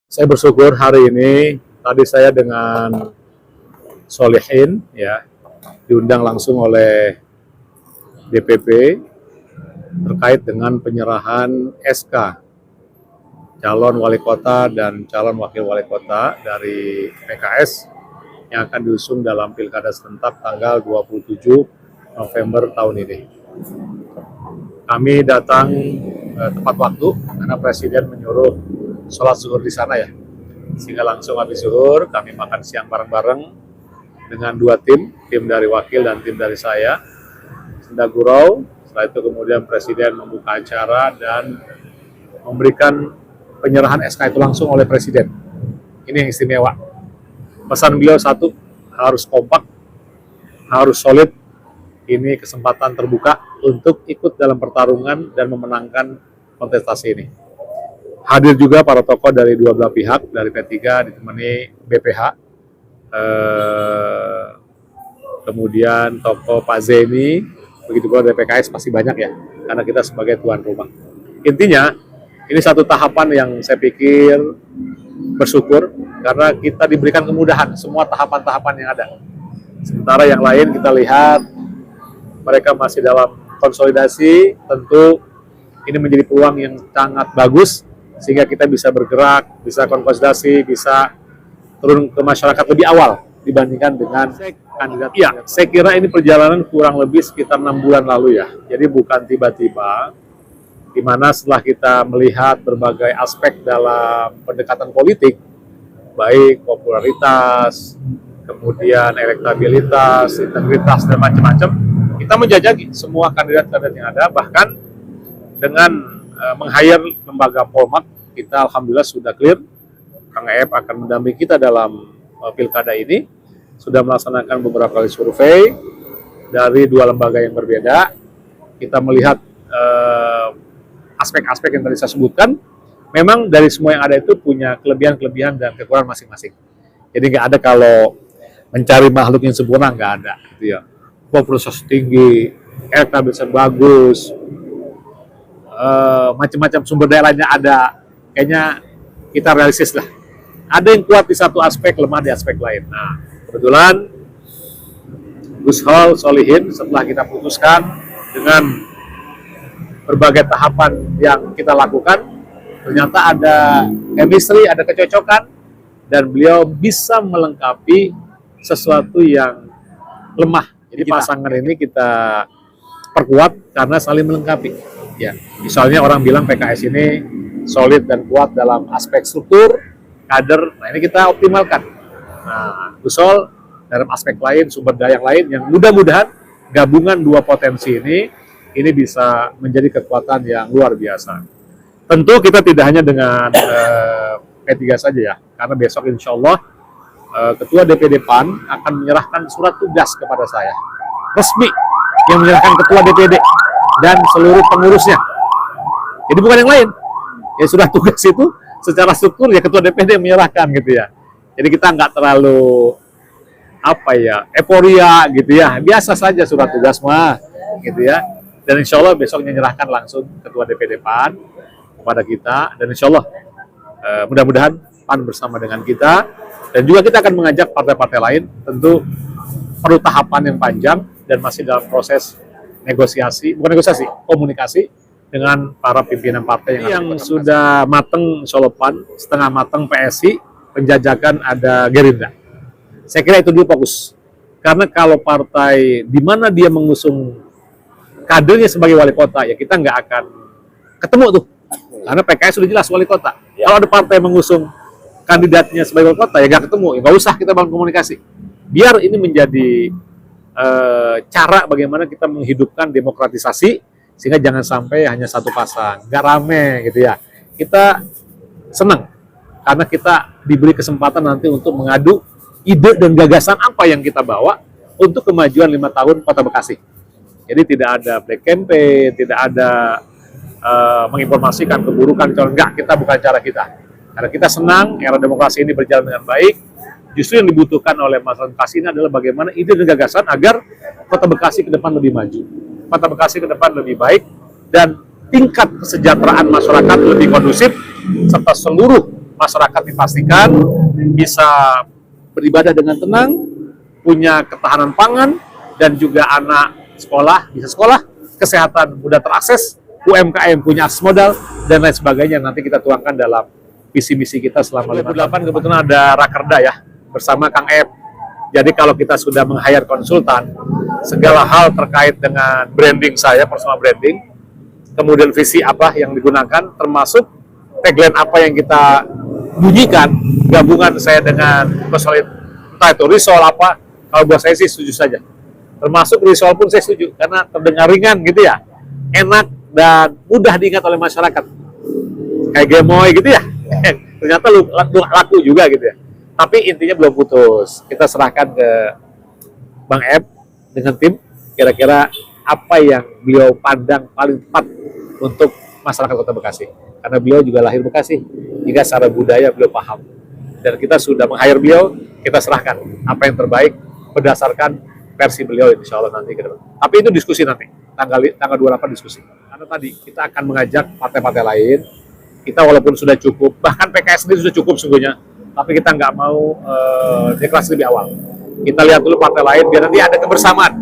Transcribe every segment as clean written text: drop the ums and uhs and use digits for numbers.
Saya bersyukur hari ini tadi saya dengan Solihin ya diundang langsung oleh DPP terkait dengan penyerahan SK calon wali kota dan calon wakil wali kota dari PKS yang akan diusung dalam Pilkada serentak tanggal 27 November tahun ini. Kami datang tepat waktu karena Presiden menyuruh sholat zuhur di sana ya. Sehingga langsung habis zuhur kami makan siang bareng-bareng dengan dua tim dari wakil dan tim dari saya. Senda gurau, setelah itu kemudian Presiden membuka acara dan memberikan penyerahan SK itu langsung oleh Presiden. Ini yang istimewa. Pesan beliau satu, harus kompak, harus solid. Ini kesempatan terbuka untuk ikut dalam pertarungan dan memenangkan kontestasi ini. Hadir juga para tokoh dari dua belah pihak, dari P3 ditemani BPH, kemudian tokoh Pak Zeni, begitu pula dari PKS pasti banyak ya, karena kita sebagai tuan rumah. Intinya, ini satu tahapan yang saya pikir bersyukur, karena kita diberikan kemudahan semua tahapan-tahapan yang ada. Sementara yang lain kita lihat, mereka masih dalam konsolidasi, tentu ini menjadi peluang yang sangat bagus, sehingga kita bisa bergerak, bisa konsolidasi, bisa turun ke masyarakat lebih awal dibandingkan dengan kandidat. Iya, saya kira ini perjalanan kurang lebih sekitar 6 bulan lalu ya. Jadi bukan tiba-tiba, di mana setelah kita melihat berbagai aspek dalam pendekatan politik, baik popularitas, kemudian elektabilitas, integritas, dan macam-macam, kita menjajaki semua kandidat-kandidat yang ada, bahkan dengan meng-hire lembaga Polmark, kita alhamdulillah sudah clear, Kang EF akan mendampingi kita dalam pilkada ini, sudah melaksanakan beberapa kali survei dari dua lembaga yang berbeda. Kita melihat aspek-aspek yang tadi saya sebutkan, memang dari semua yang ada itu punya kelebihan-kelebihan dan kekurangan masing-masing. Jadi nggak ada kalau mencari makhluk yang sempurna, nggak ada, gitu ya. Popularitas tinggi, elektabilitas bagus, macam-macam sumber daya lainnya ada, kayaknya kita realistis lah. Ada yang kuat di satu aspek, lemah di aspek lain. Nah, kebetulan Gus Solihin setelah kita putuskan dengan berbagai tahapan yang kita lakukan, ternyata ada chemistry, ada kecocokan, dan beliau bisa melengkapi sesuatu yang lemah. Jadi pasangan ini kita perkuat karena saling melengkapi. Ya, misalnya orang bilang PKS ini solid dan kuat dalam aspek struktur, kader. Nah, ini kita optimalkan. Nah, Gus Sol dalam aspek lain, sumber daya yang lain, yang mudah-mudahan gabungan dua potensi ini bisa menjadi kekuatan yang luar biasa. Tentu kita tidak hanya dengan P3 saja ya, karena besok insya Allah Ketua DPD PAN akan menyerahkan surat tugas kepada saya, resmi, yang menyerahkan Ketua DPD dan seluruh pengurusnya. Jadi bukan yang lain. Ya surat tugas itu secara struktur ya Ketua DPD yang menyerahkan gitu ya. Jadi kita nggak terlalu euforia gitu ya. Biasa saja surat tugas mah gitu ya. Dan insya Allah besok menyerahkan langsung Ketua DPD PAN kepada kita. Dan insya Allah mudah-mudahan PAN bersama dengan kita. Dan juga kita akan mengajak partai-partai lain, tentu perlu tahapan yang panjang dan masih dalam proses negosiasi, bukan negosiasi, komunikasi dengan para pimpinan partai yang sudah mateng insya Allah PAN, setengah mateng PSI, penjajakan ada Gerindra. Saya kira itu dulu fokus. Karena kalau partai di mana dia mengusung kadernya sebagai wali kota, ya kita nggak akan ketemu tuh. Karena PKS sudah jelas wali kota. Ya. Kalau ada partai mengusung kandidatnya sebagai wali kota, ya nggak ketemu. Ya nggak usah kita bangun komunikasi. Biar ini menjadi cara bagaimana kita menghidupkan demokratisasi, sehingga jangan sampai hanya satu pasang. Nggak rame gitu ya. Kita senang, karena kita diberi kesempatan nanti untuk mengadu ide dan gagasan apa yang kita bawa untuk kemajuan 5 tahun Kota Bekasi. Jadi tidak ada black campaign, tidak ada menginformasikan keburukan, enggak, kita bukan cara kita. Karena kita senang era demokrasi ini berjalan dengan baik. Justru yang dibutuhkan oleh masyarakat Bekasi ini adalah bagaimana ide dan gagasan agar Kota Bekasi ke depan lebih maju, Kota Bekasi ke depan lebih baik, dan tingkat kesejahteraan masyarakat lebih kondusif, serta seluruh masyarakat dipastikan bisa beribadah dengan tenang, punya ketahanan pangan, dan juga anak sekolah bisa sekolah, kesehatan mudah terakses, UMKM punya akses modal, dan lain sebagainya. Nanti kita tuangkan dalam visi misi kita selama 2008. Kebetulan ada Rakerda ya bersama Kang Ep. Jadi kalau kita sudah meng-hire konsultan, segala hal terkait dengan branding saya, personal branding, kemudian visi apa yang digunakan, termasuk tagline apa yang kita bunyikan, gabungan saya dengan personal, entah itu risol apa, kalau buat saya sih setuju saja. Termasuk risol pun saya setuju, karena terdengar ringan gitu ya, enak dan mudah diingat oleh masyarakat. Kayak gemoy gitu ya, ternyata laku juga gitu ya. Tapi intinya belum putus. Kita serahkan ke Bang Ep dengan tim, kira-kira apa yang beliau pandang paling tepat untuk masyarakat Kota Bekasi. Karena beliau juga lahir Bekasi, jika secara budaya beliau paham. Dan kita sudah meng-hire beliau, kita serahkan apa yang terbaik berdasarkan versi beliau, insya Allah nanti ke depan. Tapi itu diskusi nanti, tanggal 28 diskusi. Karena tadi kita akan mengajak partai-partai lain, kita walaupun sudah cukup, bahkan PKS sendiri sudah cukup sungguhnya, tapi kita nggak mau deklarasi lebih awal. Kita lihat dulu partai lain, biar nanti ada kebersamaan.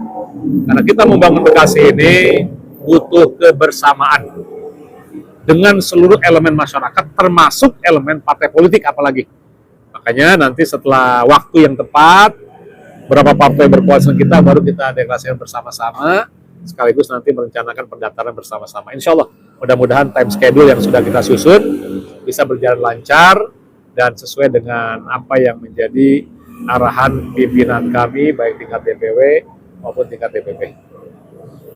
Karena kita membangun Bekasi ini butuh kebersamaan dengan seluruh elemen masyarakat, termasuk elemen partai politik apalagi. Makanya nanti setelah waktu yang tepat, berapa partai berkoalisi kita, baru kita deklarasikan bersama-sama, sekaligus nanti merencanakan pendaftaran bersama-sama. Insya Allah, mudah-mudahan time schedule yang sudah kita susun bisa berjalan lancar, dan sesuai dengan apa yang menjadi arahan pimpinan kami, baik tingkat DPW maupun tingkat DPP.